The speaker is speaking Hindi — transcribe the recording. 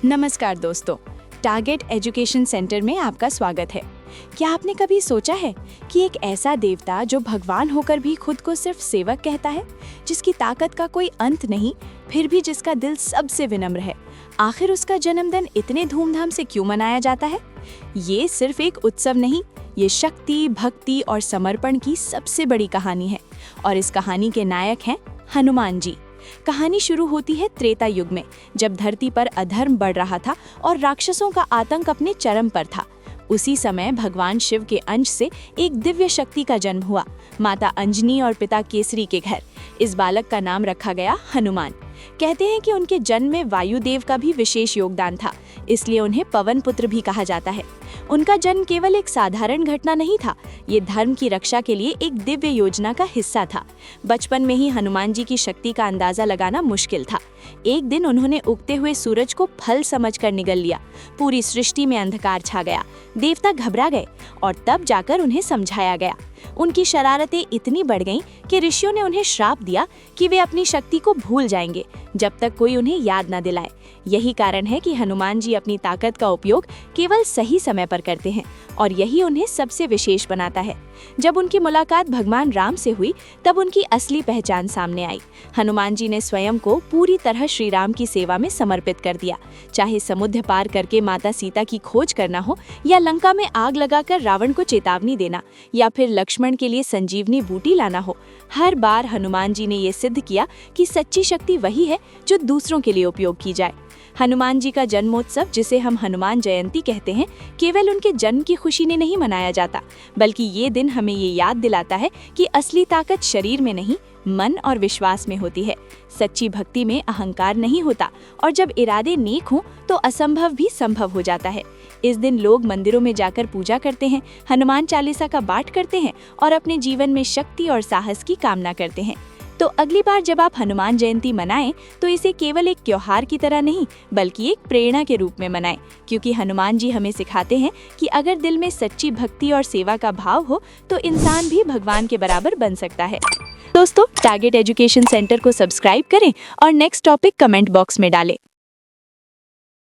नमस्कार दोस्तों, टारगेट एजुकेशन सेंटर में आपका स्वागत है। क्या आपने कभी सोचा है कि एक ऐसा देवता जो भगवान होकर भी खुद को सिर्फ सेवक कहता है, जिसकी ताकत का कोई अंत नहीं, फिर भी जिसका दिल सबसे विनम्र है, आखिर उसका जन्मदिन इतने धूमधाम से क्यों मनाया जाता है? ये सिर्फ एक उत्सव नहीं, ये शक्ति, भक्ति और समर्पण की सबसे बड़ी कहानी है। और इस कहानी के नायक हैं हनुमान जी। कहानी शुरू होती है त्रेता युग में, जब धरती पर अधर्म बढ़ रहा था और राक्षसों का आतंक अपने चरम पर था। उसी समय भगवान शिव के अंश से एक दिव्य शक्ति का जन्म हुआ, माता अंजनी और पिता केसरी के घर। इस बालक का नाम रखा गया हनुमान। कहते हैं कि उनके जन्म में वायुदेव का भी विशेष योगदान था, इसलिए उन्हें पवन पुत्र भी कहा जाता है। उनका जन्म केवल एक साधारण घटना नहीं था, ये धर्म की रक्षा के लिए एक दिव्य योजना का हिस्सा था। बचपन में ही हनुमान जी की शक्ति का अंदाजा लगाना मुश्किल था। एक दिन उन्होंने उगते हुए सूरज को फल समझकर निगल लिया। पूरी सृष्टि में अंधकार छा गया। देवता घबरा गए और तब जाकर उन्हें समझाया गया। उनकी शरारतें इतनी बढ़ गईं कि ऋषियों ने उन्हें श्राप दिया कि वे अपनी शक्ति को भूल जाएंगे जब तक कोई उन्हें याद न दिलाए। यही कारण है कि हनुमान जी अपनी ताकत का उपयोग केवल सही समय पर करते हैं और यही उन्हें सबसे विशेष बनाता है। जब उनकी मुलाकात भगवान राम से हुई, तब उनकी असली पहचान सामने आई। हनुमान जी ने स्वयं को पूरी तरह श्री राम की सेवा में समर्पित कर दिया। चाहे समुद्र पार करके माता सीता की खोज करना हो, या लंका में आग लगाकर रावण को चेतावनी देना, या फिर लक्ष्मण के लिए संजीवनी बूटी लाना हो, हर बार हनुमान जी ने ये सिद्ध किया कि सच्ची शक्ति वही है जो दूसरों के लिए उपयोग की जाए। हनुमान जी का जन्मोत्सव, जिसे हम हनुमान जयंती कहते हैं, केवल उनके जन्म की खुशी ने नहीं मनाया जाता, बल्कि ये दिन हमें ये याद दिलाता है कि असली ताकत शरीर में नहीं, मन और विश्वास में होती है। सच्ची भक्ति में अहंकार नहीं होता, और जब इरादे नेक हों तो असंभव भी संभव हो जाता है। इस दिन लोग मंदिरों में जाकर पूजा करते हैं, हनुमान चालीसा का पाठ करते हैं और अपने जीवन में शक्ति और साहस की कामना करते हैं। तो अगली बार जब आप हनुमान जयंती मनाएं, तो इसे केवल एक त्योहार की तरह नहीं, बल्कि एक प्रेरणा के रूप में मनाएं, क्योंकि हनुमान जी हमें सिखाते हैं कि अगर दिल में सच्ची भक्ति और सेवा का भाव हो तो इंसान भी भगवान के बराबर बन सकता है। दोस्तों, टारगेट एजुकेशन सेंटर को सब्सक्राइब करें और नेक्स्ट टॉपिक कमेंट बॉक्स में डालें।